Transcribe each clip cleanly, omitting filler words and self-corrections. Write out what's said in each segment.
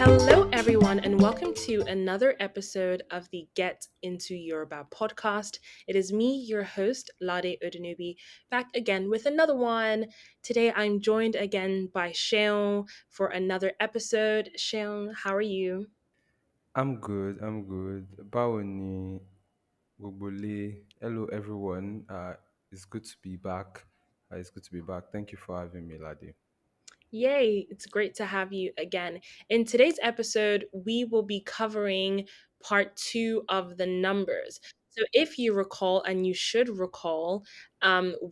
Hello, everyone, and welcome to another episode of the Get Into Yoruba podcast. It is me, your host, Lade Odunubi, back again with another one. Today, I'm joined again by Seun for another episode. Seun, how are you? I'm good. I'm good. Báwo ni gbogbo ilé? Hello, everyone. It's good to be back. It's good to be back. Thank you for having me, Ladi. Yay, it's great to have you again. In today's episode, we will be covering part two of the numbers. So, if you recall, and you should recall,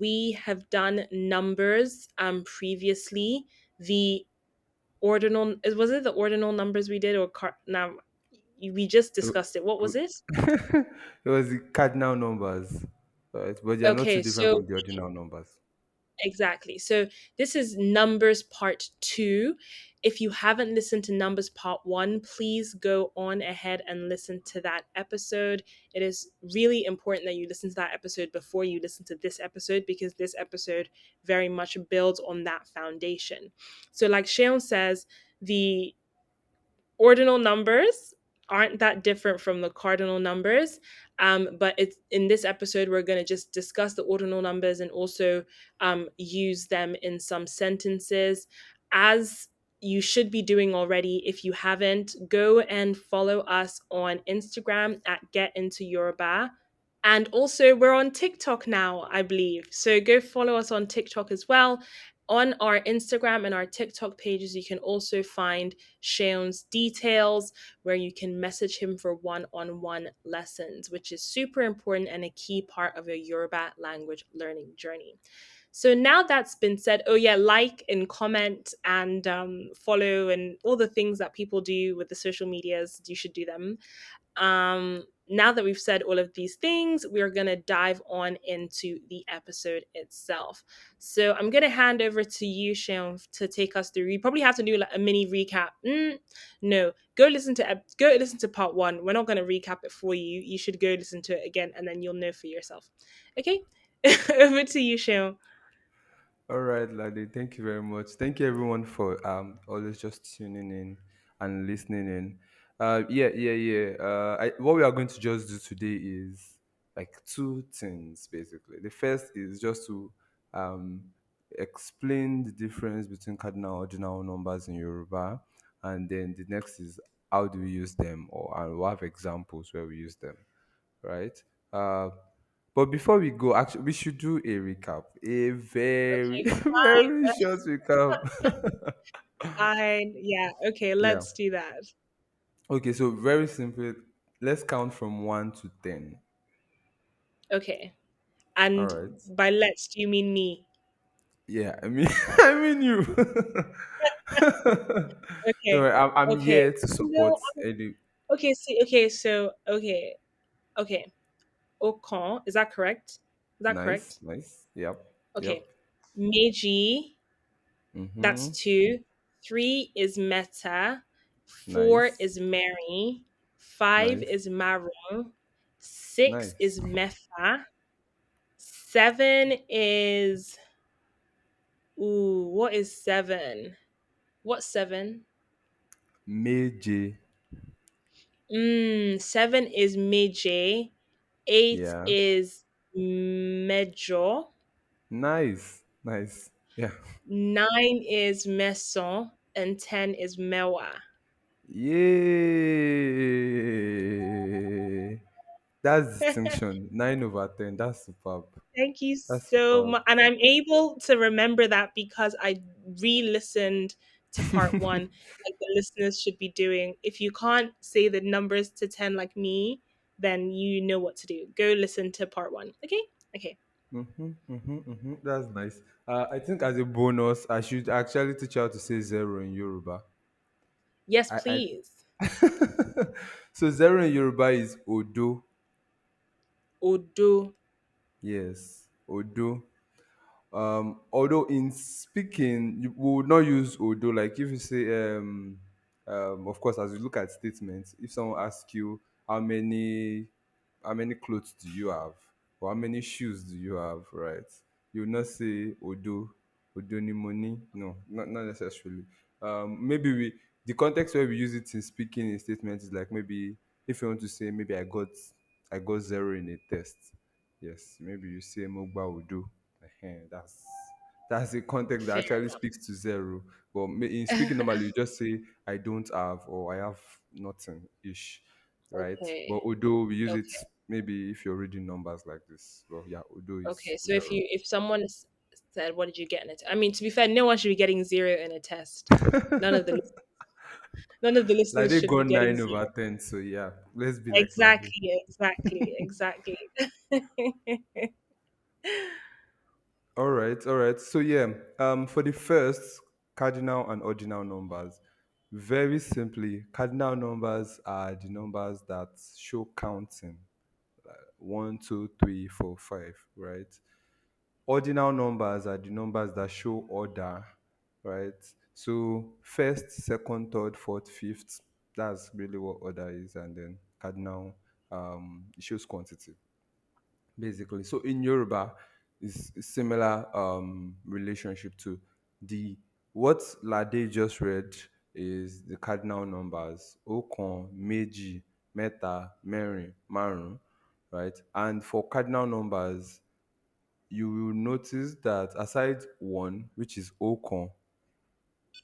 we have done numbers previously. The ordinal, was it the ordinal numbers we did, or now we just discussed it? What was it? it was the cardinal numbers, right? But they are not too Okay, different so from the ordinal numbers. exactly. So this is Numbers Part 2. If you haven't listened to Numbers Part 1, please go on ahead and listen to that episode. It is really important that you listen to that episode before you listen to this episode because this episode very much builds on that foundation. So, like Sheon says, the ordinal numbers aren't that different from the cardinal numbers. But it's in this episode we're going to just discuss the ordinal numbers and also use them in some sentences, as you should be doing already. If you haven't, go and follow us on Instagram at Get Into Yoruba. And also, we're on TikTok now, I believe. So go follow us on TikTok as well. On our Instagram and our TikTok pages, you can also find Sheon's details where you can message him for one on one lessons, which is super important and a key part of your Yoruba language learning journey. So now that's been said, oh yeah, like and comment and follow and all the things that people do with the social medias, you should do them. Now that we've said all of these things, we're going to dive on into the episode itself. So I'm going to hand over to you, Sean, to take us through. You probably have to do like a mini recap. No, go listen to part one. We're not going to recap it for you. You should go listen to it again, and then you'll know for yourself. Okay, over to you, Sean. All right, Ladi. Thank you very much. Thank you, everyone, for always just tuning in and listening in. Yeah. What we are going to just do today is like two things basically. The first is just to um explain the difference between cardinal and ordinal numbers in Yoruba, and then the next is how do we use them, or and we'll have examples where we use them, right? Uh, but before we go, actually, we should do a recap. A very, Okay, very short recap. fine. Yeah. Okay, Yeah. let's do that. Okay, so very simple. Let's count from 1 to 10. Okay. All And right. by let's, do you mean me? Yeah, I mean, I mean you. Don't Okay. worry, I'm Okay. here to No, support any. okay, see, okay, so, okay. Okan, is that correct? Is that Nice, correct? nice. Yep, Okay. yep. Meiji, that's Mm-hmm. two. Three is Meta. Four Nice, is Mary. Five nice, is Maru. Six nice. is Metha. Seven is, what is seven? What's seven? Meiji. Seven is Meiji. Eight Yeah. is Mejo. Nice, nice. Yeah. Nine is Meson. And 10 is Mewa. Yay! That's distinction. 9/10. That's superb. Thank you That's so superb. much. And I'm able to remember that because I re listened to part one, like the listeners should be doing. If you can't say the numbers to 10 like me, then you know what to do. Go listen to part one. Okay? Okay. That's nice. I think as a bonus, I should actually teach you how to say zero in Yoruba. Yes, I please. so zero in Yoruba is Odo. Odo. Yes, Odo. Although in speaking, we would not use Odo. Like if you say, of course, as you look at statements, if someone asks you how many clothes do you have, or how many shoes do you have, right? You will not say Odo, Odo ni money. No, not necessarily. Maybe the context where we use it in speaking in statements is like maybe if you want to say maybe I got zero in a test. Yes, maybe you say Mogba will do. That's a context that Fair actually enough. speaks to zero. But in speaking normally, you just say I don't have or I have nothing ish, right? Okay. But Odo, we use it Okay. maybe if you're reading numbers like this. Well, yeah, Odo is Okay. So zero. if someone said, "What did you get in it?" I mean, to be fair, no one should be getting zero in a test. None of the lis- none of the Like listeners they should be got getting 9/10. So yeah, let's be like Lade. exactly, exactly, exactly. All right. So yeah, for the first cardinal and ordinal numbers, very simply, cardinal numbers are the numbers that show counting. One, two, three, four, five, right? Ordinal numbers are the numbers that show order, right? So first, second, third, fourth, fifth. That's really what order is, and then cardinal, it shows quantity basically. So in Yoruba, is similar relationship to the what Lade just read is the cardinal numbers ọ̀kan, méjì, mẹ́ta, mẹ́rin, márùn, right? And for cardinal numbers, you will notice that aside one, which is ọ̀kan,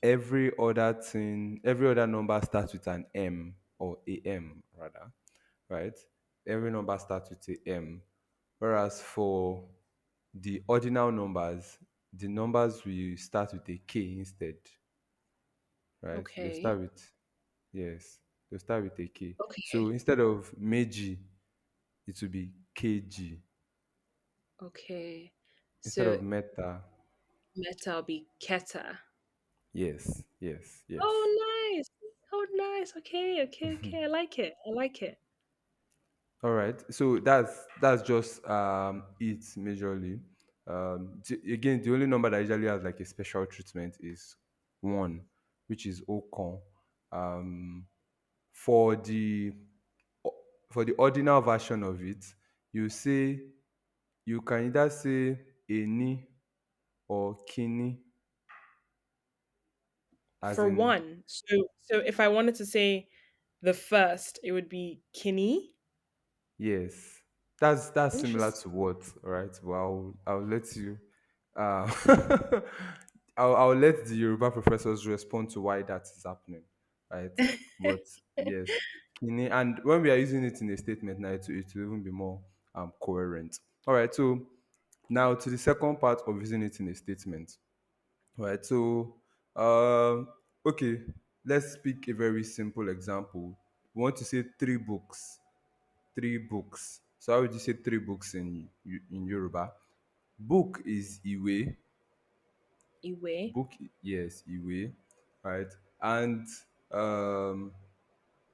every other number starts with an M or AM rather, right? Every number starts with a M. Whereas for the ordinal numbers, the numbers will start with a K instead, right? They Okay. start with yes, they start with a K. Okay. So instead of meji, it will be kg. Okay. Instead of So meta, meta will be keta. yes, yes, yes. Oh, nice. Oh, nice. Okay. Okay. Okay. I like it. I like it. All right. So that's just it majorly. Again, the only number that usually has like a special treatment is one, which is Ocon. Um, for the for the ordinal version of it, you can either say eni or kini, as For in one. So if I wanted to say the first, it would be kini. yes, that's similar Interesting. to what, all right? Well, I'll let you. Uh, I'll let the Yoruba professors respond to why that is happening, right? But yes, kini, and when we are using it in a statement now, it will even be more coherent. All right, so now to the second part of using it in a statement, right? So, okay, let's pick a very simple example. We want to say three books. Three books. So how would you say three books in Yoruba? Book is iwe. Iwe. Yes, iwe, right? And um,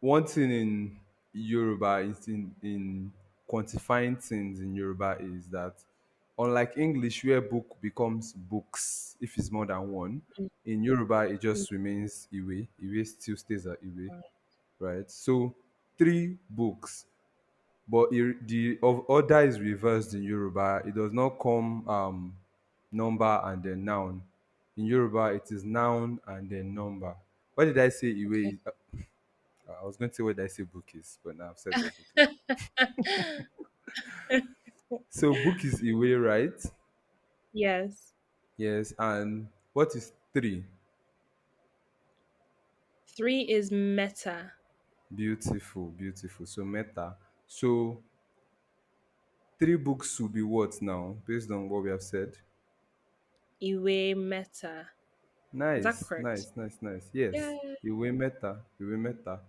one thing in Yoruba is in quantifying things in Yoruba is that unlike English where book becomes books if it's more than one, Mm, in Yoruba it mm, just remains iwe. Iwe still stays at iwe, mm. right? So three books. But the of order is reversed in Yoruba. It does not come number and then noun. In Yoruba, it is noun and then number. What did I say? Okay. Iwe. I was going to say what did I say book is, but now I've said what book is. So book is Iwe, right? Yes. Yes. And what is three? Three is meta. Beautiful, beautiful. So meta. So three books will be what now, based on what we have said? Iwe meta. Is that Nice, correct? nice, nice, nice. Yes, Yeah. Iwe Meta.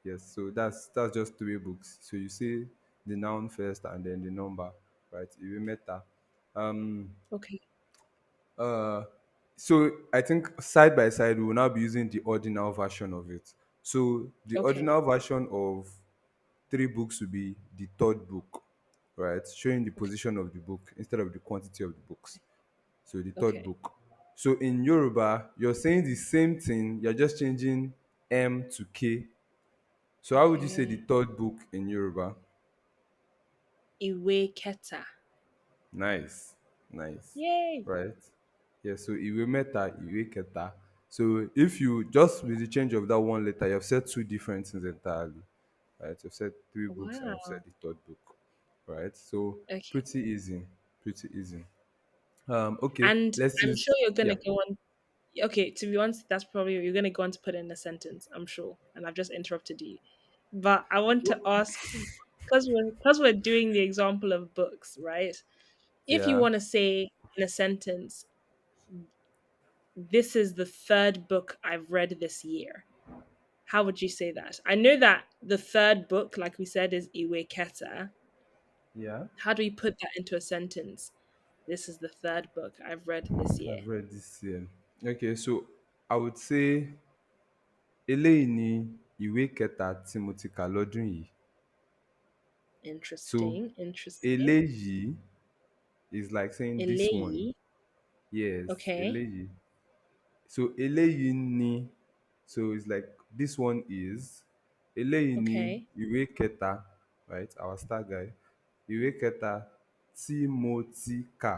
Yes, so that's just three books. So you say the noun first and then the number, right? Iwe Meta. Um, Okay. uh, so I think side by side we will now be using the ordinal version of it. So the Okay. ordinal version of three books will be the third book, right? Showing the Okay. position of the book instead of the quantity of the books. So the third Okay. book. So in Yoruba, you're saying the same thing, you're just changing M to K. So how would you say the Okay. third book in Yoruba? Iwe keta. Nice, nice, Yay. right? Yeah. So Iwe Meta, Iwe Keta. So if you just with the change of that one letter, you have said two different things entirely. Right? You've said three books and you've said Wow. the third book. Right? So Okay. pretty easy. Pretty easy. Okay, And let's I'm use sure you're yeah. gonna go on. Okay, to be honest, that's probably you're gonna go on to put it in a sentence. I'm sure, and I've just interrupted you. But I want to ask, because we're doing the example of books, right? If you Yeah. want to say in a sentence, "This is the third book I've read this year," how would you say that? I know that the third book, like we said, is Iwe Keta. Yeah. How do we put that into a sentence? This is the third book I've read this I've year. read this year. Okay, so I would say eléyìí ni ìwé kẹta tí mo ti kà lọ́dún yìí. So Interesting, interesting. eléyìí is like saying this one. Eleyi. Yes, Okay, eléyìí. So eléyìí ni, so it's like this one is eléyìí ni okay. ìwé kẹta, right? Our star guy. Ìwé kẹta tí mo ti kà.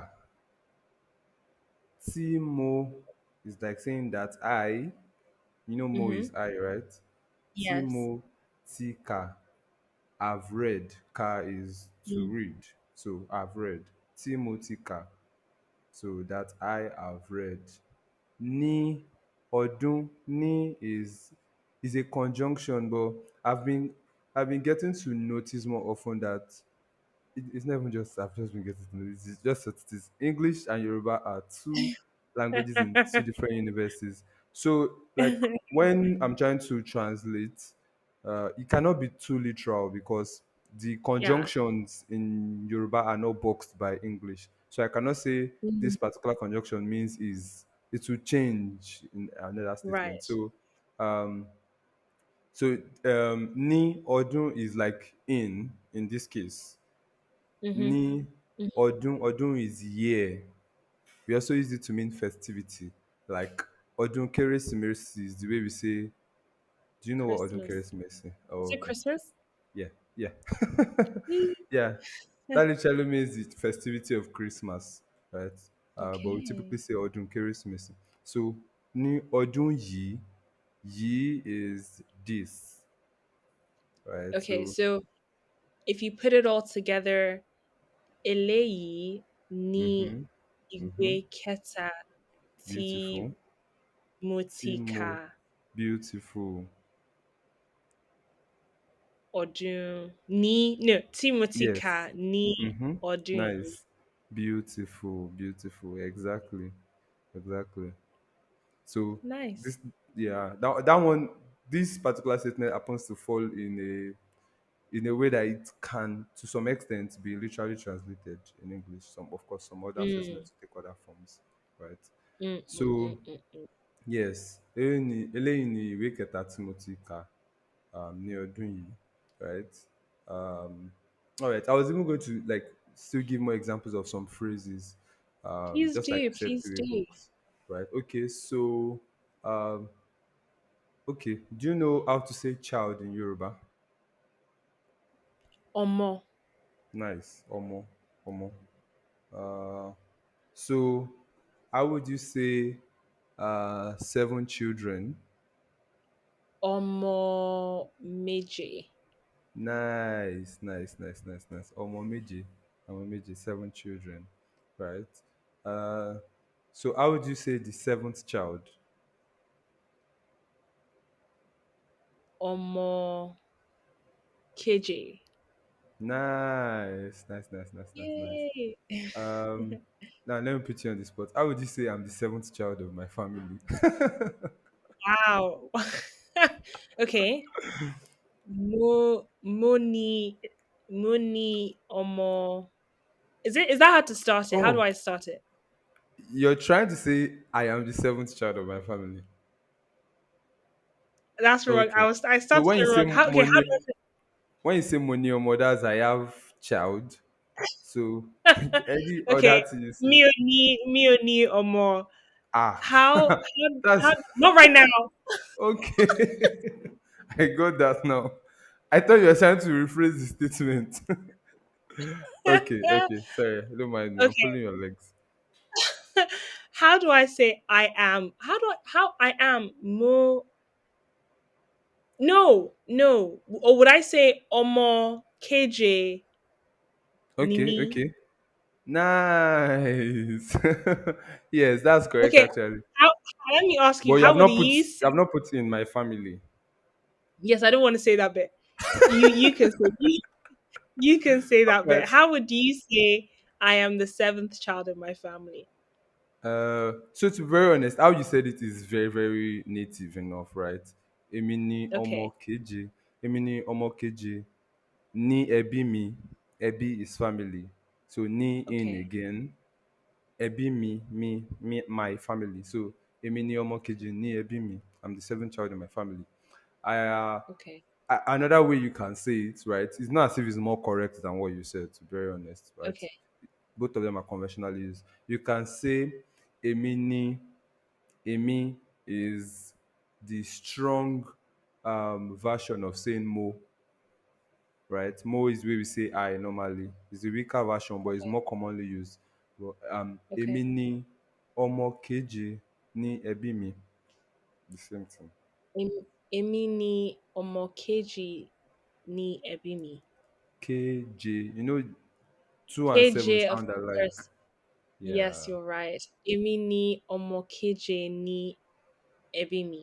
Tí mo is like saying that I, you know mo is Mm-hmm. I, right? Tí Yes. mo ti kà. I've read. Ka is to Mm. read. So I've read. Tí mo ti kà. So that I have read. Ní ọdún. Ní is a conjunction, but I've been getting to notice more often that it's not even just I've just been getting to know this. It's just that it is English and Yoruba are two languages in two different universities. So like when I'm trying to translate, it cannot be too literal because the Yeah. conjunctions in Yoruba are not boxed by English. So I cannot say this Mhm. particular conjunction means is it will change in another statement. Right. Um ni ọdún is like in this case. Mm-hmm. Ní ọdún, ọdún is year. We also use it to mean festivity. Like ọdún Kérésìmesì is the way we say. Do you know what ọdún Christmas. Kérésìmesì? Oh, Is it okay. Christmas? Yeah, yeah, Mm. yeah. That literally means the festivity of Christmas, right? But we typically Okay. say ọdún Kérésìmesì. So ní ọdún yìí, yìí is this, right? Okay, So, so if you put it all together, eléyìí ni mm-hmm, ìwé mm-hmm. kẹta tí Beautiful. mo ti Timo, kà beautiful. ọdún ní no tí mo ti kà Yes. ní Mm-hmm. ọdún yìí. Nice. Beautiful. Beautiful. Exactly. Exactly. So Nice. this, yeah, that one, this particular statement happens to fall in a way that it can, to some extent, be literally translated in English. Some, of course, some other Mm, statements take other forms, right? mm, mm, So mm, mm, mm. yes, eléyìí ni ìwé kẹta tí mo ti kà ní ọdún yìí, right? All right, I was even going to like still give more examples of some phrases, Please just like do, you said, please three do. books, right? Okay, so um, okay, do you know how to say child in Yoruba? Ọmọ, Nice, omo, omo. Uh, so how would you say seven children? ọmọ méje, Nice, nice, nice, nice, nice. Omo méjì, seven children, right? Uh, so how would you say the seventh child? ọmọ keje. Nice, nice, nice, nice, nice, nice. Yay! Um, Now let me put you on the spot. How would you say I'm the seventh child of my family? Wow. Okay. Mo ní ọmọ. Is that how to start it? How do Oh, I start it? you're trying to say I am the seventh child of my family. That's wrong. Okay. I So started it wrong. How do I say when you say money or mothers, I have child. So any okay. other thing you say, Mi ò ní ọmọ. ah, How that's not right now. okay. I got that now. I thought you were trying to rephrase the statement. Okay, okay. Sorry, don't mind me. I'm Okay. pulling your legs. how do I say I am? How I am mo? No, no. Or would I say omo KJ Okay, nimi? okay. Nice. Yes, that's correct Okay. actually. How, let me ask But you, you how have would not put you you have say? not put in my family. Yes, I don't want to say that bit. You can say you can say that bit. Right. How would you say I am the seventh child in my family? So to be very honest, how you said it is very, very native enough, right? Èmi ni Okay. ọmọ keje. Èmi ni ọmọ keje. Ní ẹbí mi. Ẹbí is family. So ní in Okay. again. Ẹbí mi, me, my family. So èmi ni ọmọ keje ní ẹbí mi. I'm the seventh child in my family. I Okay. Another way you can say it, right? It's not as if it's more correct than what you said, to be very honest, right? Okay. Both of them are conventional use. You can say èmi ni. Èmi is the strong version of saying mo, right? Mo is where we say I normally. It's the weaker version, but it's more commonly used. But èmi Okay. ni ọmọ keje ní ẹbí mi. The same thing. Èmi ni ọmọ kejì ní ẹbí mi. KJ. You know, 2 and 7 KJ, of sound alike. course. Yes, Yeah. you're right. Èmi ni ọmọ keje ní ẹbí mi.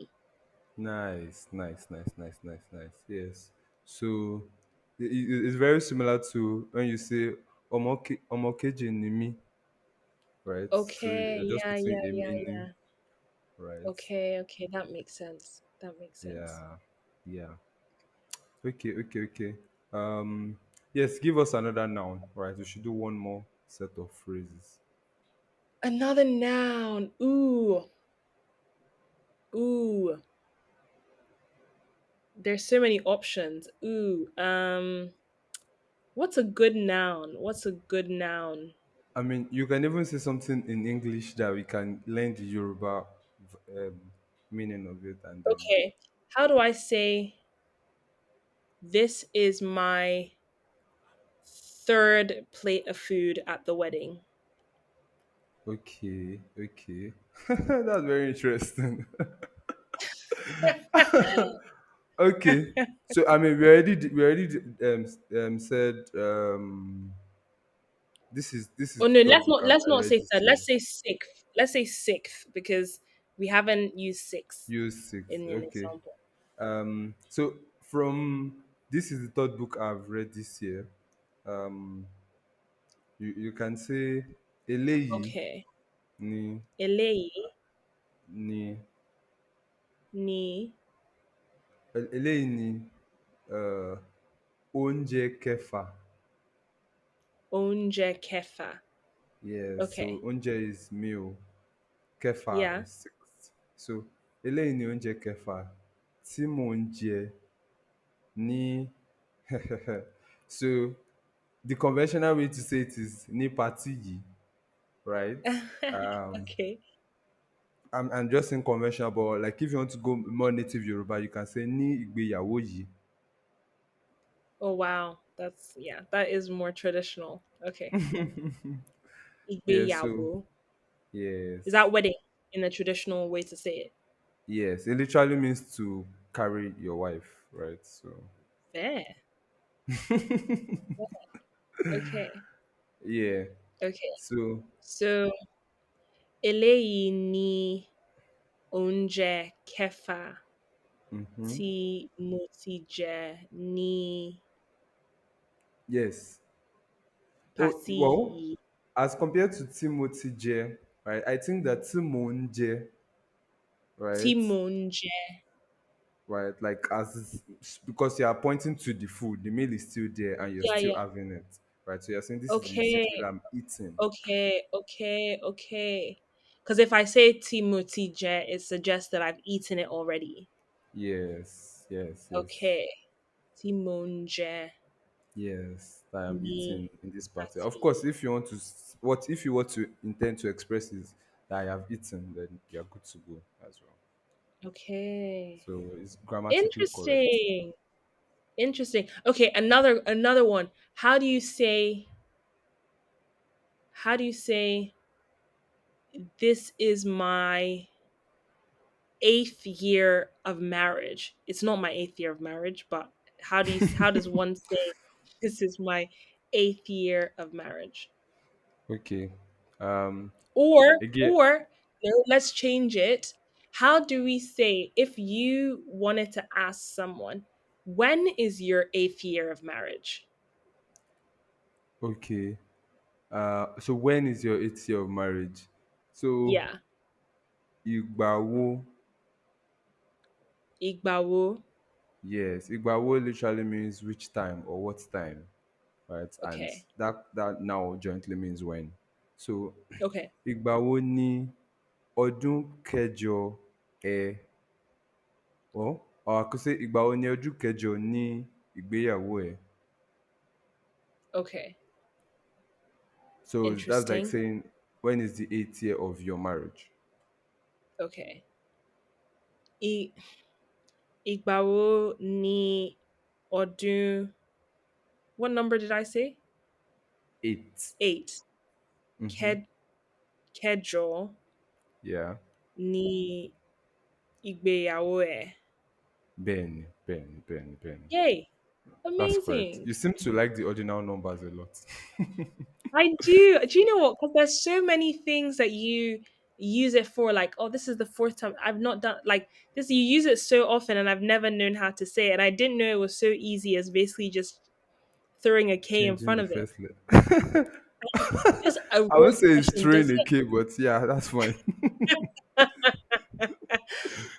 Nice, nice, nice, nice, nice, nice. Yes. So it's very similar to when you say ọmọ keje ni mí, right? So Okay. you're just Yeah, putting yeah, a yeah, meaning, yeah. right? Okay, okay. That makes sense. That makes sense. Yeah, yeah. Okay, okay, okay. Yes, give us another noun, right? We should do one more set of phrases. Another noun. Ooh. Ooh. There's so many options. Ooh. What's a good noun? What's a good noun? I mean, you can even say something in English that we can learn the Yoruba meaning of it, and then Okay. How do I say this is my third plate of food at the wedding? okay, okay, that's very interesting. Okay, so I mean, said this is Oh the no, third book I've let's not say already third. said. Let's say sixth. Let's say sixth because we haven't used sixth Use six. in an Okay. example. So from this is the third book I've read this year. Um, you can say eléyìí Okay. ni Eléyìí ni ni eléyìí ni uh, oúnjẹ kẹfà. oúnjẹ kẹfà. Yes. So Okay. oúnjẹ is meal. Kẹfà Yeah. is sixth. So eléyìí ni oúnjẹ kẹfà tí mò ń jẹ ní. So the conventional way to say it is ní patí yìí, right? Um, Okay. I'm just saying conventional, but like if you want to go more native Yoruba, you can say ní ìgbéyàwó yìí. Oh wow. That's yeah, that is more traditional. Okay. Yeah, so Ìgbéyàwó. Is yes, that wedding in a traditional way to say it? yes, it literally means to carry your wife, right? So Fair. Okay. yeah, Okay. so So eléyìí ni oúnjẹ kẹfà tí mo ti jẹ ní yes. Oh pàtí well, yìí. as compared to Timothy J, right? I think that Timon J, Tí right? mò ń jẹ. Right, like because you are pointing to the food, the meal is still there and you're Yeah, still yeah. having it, right? So you're saying this is the same Okay. food I'm eating. Okay. Okay. Okay. Because if I say tí mo ti jẹ, it suggests that I've eaten it already. Yes, yes, yes, Okay. Tí mò ń jẹ yes. That I'm ní eating in this party. pàtí Of course, yìí. if you want to, what if you want to intend to express is that I have eaten, then you're good to go as well. Okay. So it's grammatically correct. Interesting. Interesting. Okay, another one. How do you say this is my eighth year of marriage. It's not my eighth year of marriage, but how does one say this is my eighth year of marriage? Okay. Um. Or Again. or no, let's change it. How do we say if you wanted to ask someone, when is your eighth year of marriage? Okay. So when is your 8th year of marriage? So Yeah. Igbawo. Igbawo. Yes, Igbawo literally means which time or what time, right? And Okay. that now jointly means when. So Okay. Igbawo ni ọdún kẹjọ ẹ or I could say Igbawo ni ọdún kẹjọ ní ìgbéyàwó ẹ. Okay. So that's like Interesting. saying when is the 8th year of your marriage? Okay. I Igbawo ni ọdún. What number did I say? 8. 8. Mm-hmm. Ked Kẹjọ Yeah. ni ìgbéyàwó ẹ. Bẹ́ẹ̀ni, bẹ́ẹ̀ni, bẹ́ẹ̀ni, bẹ́ẹ̀ni. Yay! That's correct. Amazing. You seem to like the ordinal numbers a lot. I do. Do you know what? Because there's so many things that you use it for. Like, oh, this is the fourth time I've not done like this. You use it so often, and I've never known how to say it. And I didn't know it was so easy as basically just throwing a K in Changing front the of it. first letter. Just a I would real say it's question. Does throwing a K, but yeah, that's fine. it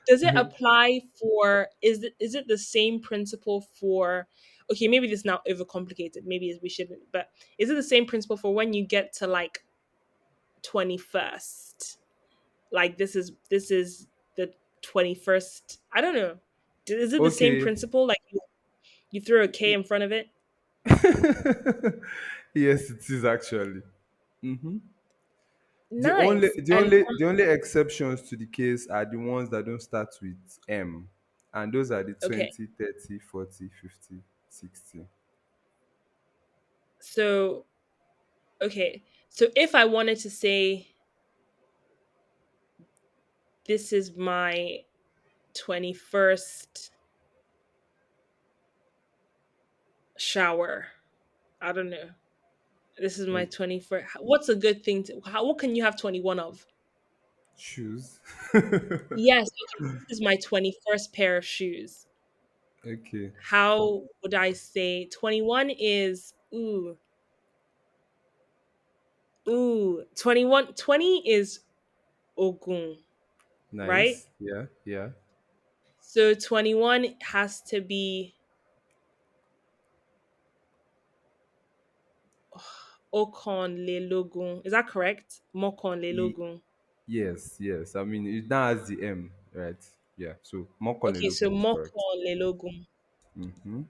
does it apply for? Is it the same principle for? Okay, maybe this is now overcomplicated. Maybe we shouldn't. But is it the same principle for when you get to like 21st? Like this is the 21st. I don't know. Is it the same Okay. principle? Like you throw a K in front of it? Yes, it is actually. Hmm. The only Nice. the And only the only exceptions to the case are the ones that don't start with M, and those are the okay. 20, 30, 40, 50, 60. So okay. So if I wanted to say this is my 21st shower. I don't know. This is my Like 21st. What's a good thing to what can you have 21 of? shoes. Yes, okay. This is my 21st pair of shoes. Okay, How would I say 21 is 21 20 is ogun, right? nice. Yeah, yeah. So 21 has to be okanlelogun. Is that correct? Ye- Mokanlelogun. yes, yes. I mean, it now has the M, right? Yeah. So Okay, so Mokonelukun is correct. mokanlelogun. Mm-hmm.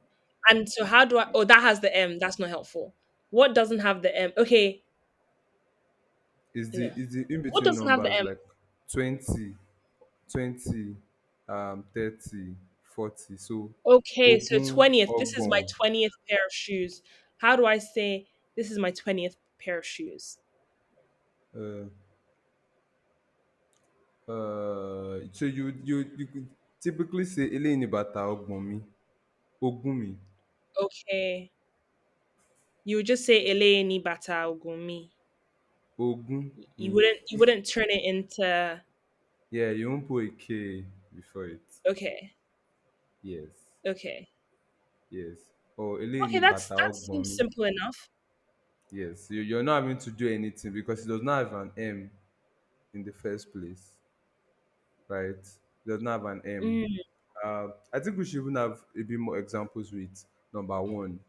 And so how do I oh that has the M. That's not helpful. What doesn't have the M? Okay, no. Is the in What between doesn't have the numbers M? like 20, 20, 30, 40. So Okay, so Ogun 20th. This is my Ogbon. 20th pair of shoes. How do I say this is my 20th pair of shoes? Uh, so you could typically say Ele ni bata Ogbon mi, Ogun mi, Okay. You would just say Eleni Bata Ogumi. Ogun You mi. wouldn't turn it into Yeah, you won't put a K before it. okay. Yes, Okay. yes. Or Ele Okay, ni bata that Ogbon seems mi. simple enough. Yes, you're not having to do anything because it does not have an M in the first place, right? It does not have an M. Mm, I think we should even have a bit more examples with number one,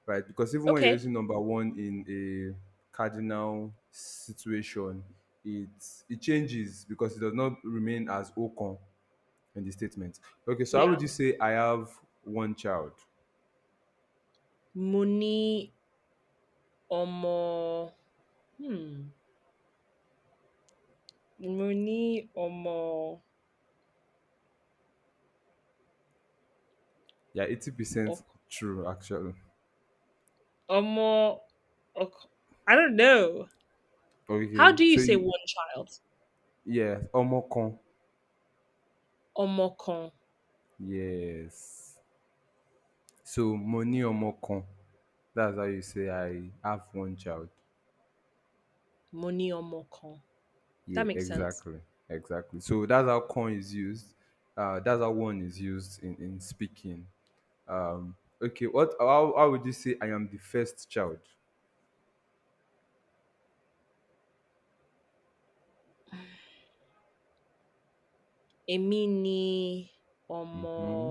right? Because even when you're okay. using number one in a cardinal situation, it changes because it does not remain as Okon in the statement. Okay, so how Yeah. would you say I have one child? Muni Omo. Hmm. Muni Omo. Yeah, 80% Ok- true actually. Omo. I don't know. How Okay. do you So say you, one child? yeah, omokon. Omokon. Yes. So money omokon. That's how you say I have one child. Money omokon. Yeah, That makes sense. exactly. Exactly. So that's how con is used. That's how one is used in speaking. Okay, how would you say I am the first child? Èmi ni ọmọ Mm-hmm.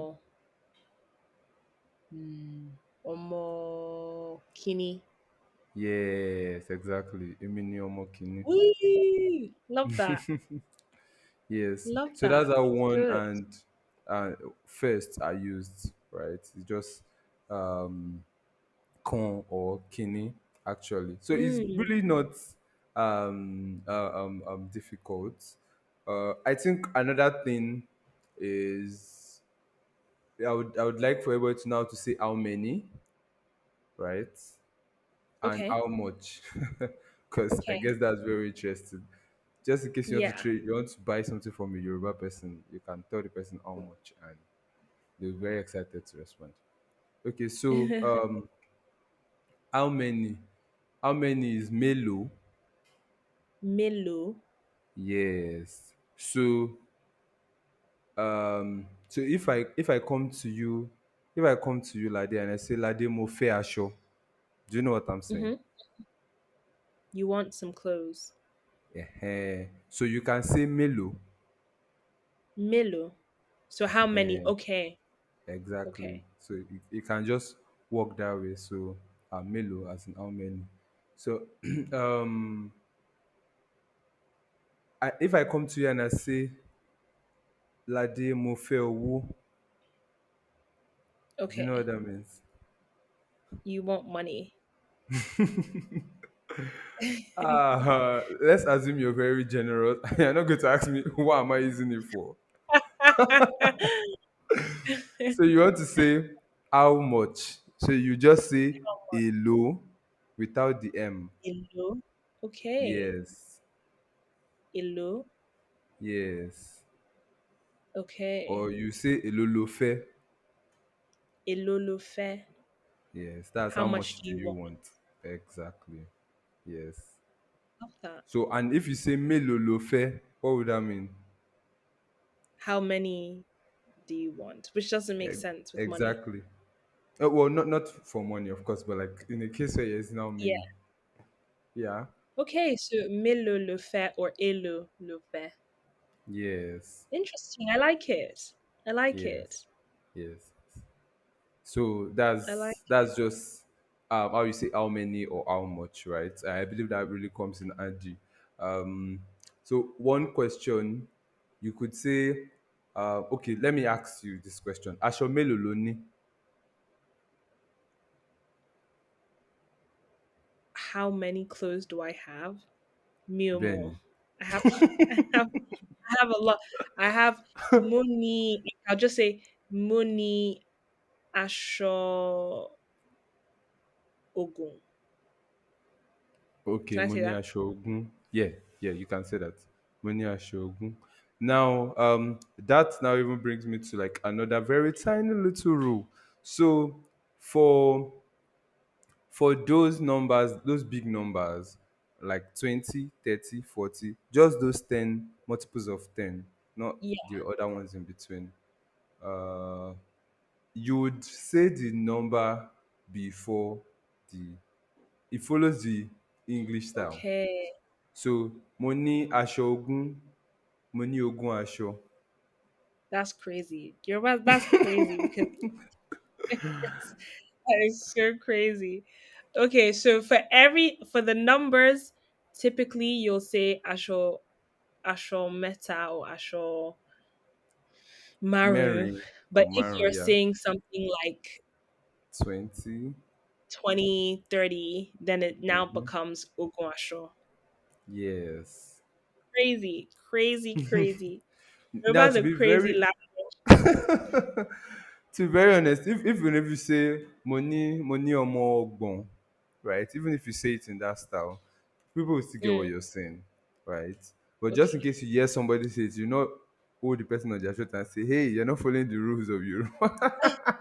ọmọ kíní. Yes, exactly. Emini Omokini. Whee! Love that. Yes. Love So that's that. how one Good. and first are used, right? It's just um con or kini actually. So it's Mm, really not difficult. I think another thing is I would like for everybody to now to say how many, right? And okay. how much, because I Okay. guess that's very interesting. Just in case you want to Yeah. trade, you want to buy something from a Yoruba person, you can tell the person how much, and they're very excited to respond. Okay, so how many? How many is melo? Mélòó. Yes. So if I come to you, if I come to you Lade and I say Lade mo fe aṣọ, do you know what I'm saying? Mhm. You want some clothes. Yeah. So you can say melo. Mélòó. So how many? Eh, Okay. exactly. Okay. So you can just walk that way. So melo as in how many. So if I come to you and I say Lade mo fe owo, do you know what Okay. that means? You want money. Let's assume you're very generous. You're not going to ask me what am I using it for. So you want to say how much. So you just say a low without the M. Èló. Okay. Yes. Èló. Yes. Okay. Or you say elolofe. Èló lo fẹ́. Yes. That's How how much much do do you you want? want? Exactly. Yes. Love that. So and if you say melolofe, what would that mean? How many do you want? Which doesn't make E- sense with money. Exactly. Well, not for money, of course, but like in a case where there's now Yeah. many. Yeah. Okay, so mélòó lo fẹ́ or èló lo fẹ́. Yes. Interesting. I like it. I like Yes. it. Yes. So I like that's just how you say how many or how much, right? I believe that really comes in handy. So one question you could say, okay, let me ask you this question. Aṣọ mélòó lo ní? how many clothes do I have? Miomo. Bẹ́ẹ̀ni. I have I have I have a lot. I have money. I'll just say money asho ogun. Okay, Can I mo say ní that? aṣọ ogún. Yeah, yeah, you can say that. Mo ní aṣọ ogún. Now, that now even brings me to like another very tiny little rule. So, for those numbers, those big numbers, like 20, 30, 40, just those 10 multiples of 10, not Yeah. the other ones in between. Uh, you would say the number before the, it follows the English style. Okay. So, mo ní aṣọ ogún, mo ní ogún aṣọ. That's crazy. That's crazy because that is so crazy. Okay, so for the numbers, typically you'll say asho meta or asho maru. Mary But or if Maro, you're yeah. saying something like 20. 20, 30, then it now Mhm. becomes oguasho. Yes. Crazy, crazy, crazy. Now, Yoruba is to a be crazy very language. to be very honest, even if you say money omo ogbon, right? Even if you say it in that style, people will still get what Mm, you're saying, right? But just in okay. case you hear somebody say it, you know, hold the person on their shoulder and say, "Hey, you're not following the rules of Yoruba."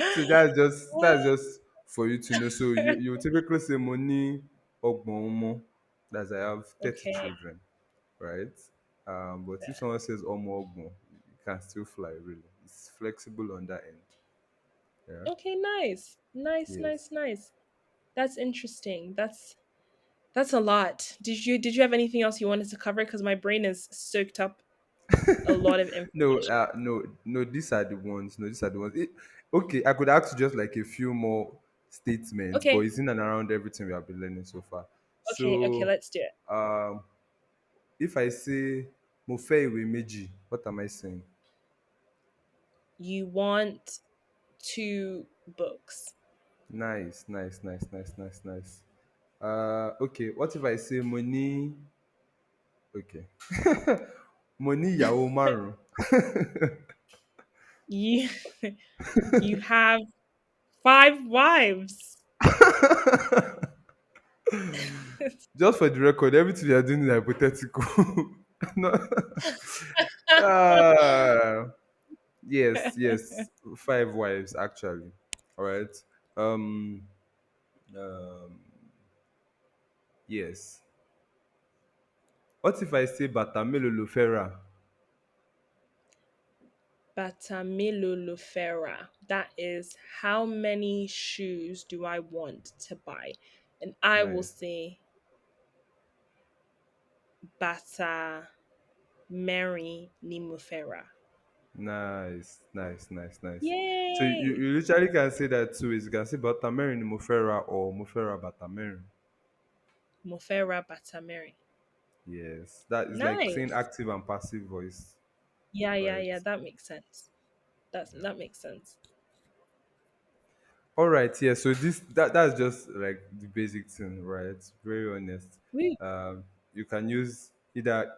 So that's just for you to know. So you typically say money ogbon. That's I have 30 Okay. children, right? But if someone says omo ogbon, you can still fly really. It's flexible on that end. Yeah. Okay, nice. Nice, Yes. nice, nice. That's interesting. That's a lot. Did you have anything else you wanted to cover? Because my brain is soaked up a lot of No, information. no. These are the ones. No, these are the ones. Okay, I could ask you just like a few more statements, but Okay, it's in and around everything we have been learning so far. okay, So, let's do it. um, if I say mo fẹ́ ìwé méjì, what am I saying? You want two books. Nice, nice, nice, nice, nice, nice. Okay. What if I say money? Okay, money ìyàwó márùn. You you have five wives. Just for the record, everything you are doing is hypothetical. No. Ah, yes, yes, five wives actually. All right. Um, um, yes. What if I say bàtà mélòó lo fẹ́ rà? Batamilulufera. That is how many shoes do I want to buy? And I will Nice, say Bata Mary Nimufera. nice, nice, nice, nice. So Yay! you literally can say that two ways. You can say bàtà mẹ́rin ni mo fẹ́ rà or mo fẹ́ rà bàtà mẹ́rin. Mufera Bata Mary. Yes, that is like saying Nice. active and passive voice, Yeah, yeah, right? yeah. That makes sense. That makes sense. All right, yeah. So that's just like the basic thing, right? Very honest. Woo. Um, you can use either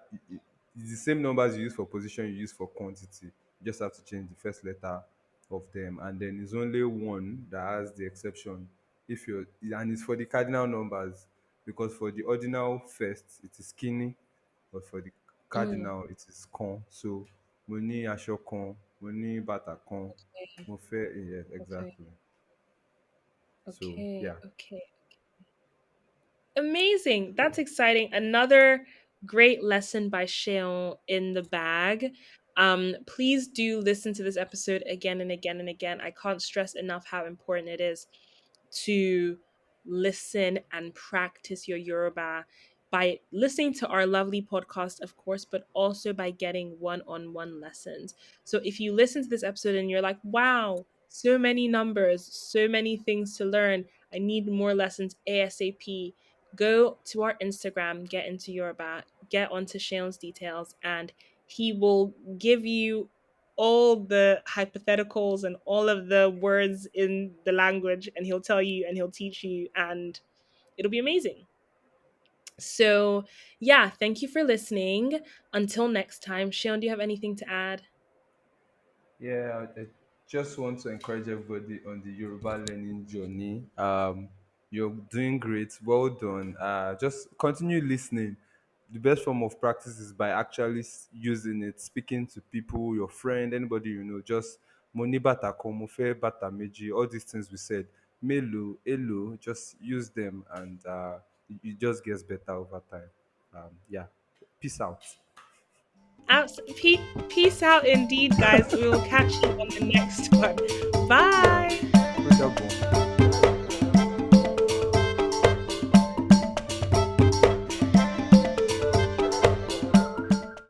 it's the same numbers you use for position you use for quantity. You just have to change the first letter of them, and then it's only one that has the exception. If you're and it's for the cardinal numbers, because for the ordinal first it is skinny, but for the Mm, cardinal it is con. So mo ní aṣọ kan, mo ní bàtà kan, okay, mo fẹ́ yeah, okay, exactly. So okay, yeah, okay. Amazing. That's exciting. Another great lesson by Seun in the bag. Please do listen to this episode again and again and again. I can't stress enough how important it is to listen and practice your Yoruba by listening to our lovely podcast, of course, but also by getting one on one lessons. So if you listen to this episode and you're like, wow, so many numbers, so many things to learn, I need more lessons ASAP, go to our Instagram, get into Yoruba, get onto Shane's details, and he will give you all the hypotheticals and all of the words in the language, and he'll tell you and he'll teach you, and it'll be amazing. So, yeah, thank you for listening. Until next time, Shane, do you have anything to add? yeah. I just want to encourage everybody on the Yoruba learning journey. You're doing great. Well done. Just continue listening. The best form of practice is by actually using it, speaking to people, your friend, anybody you know. Just moni bata kan, mo fẹ́ bata meji, all these things we said. Melo, elo, just use them and it just gets better over time. Yeah. Peace out. Peace out indeed, guys. We will catch you on the next one.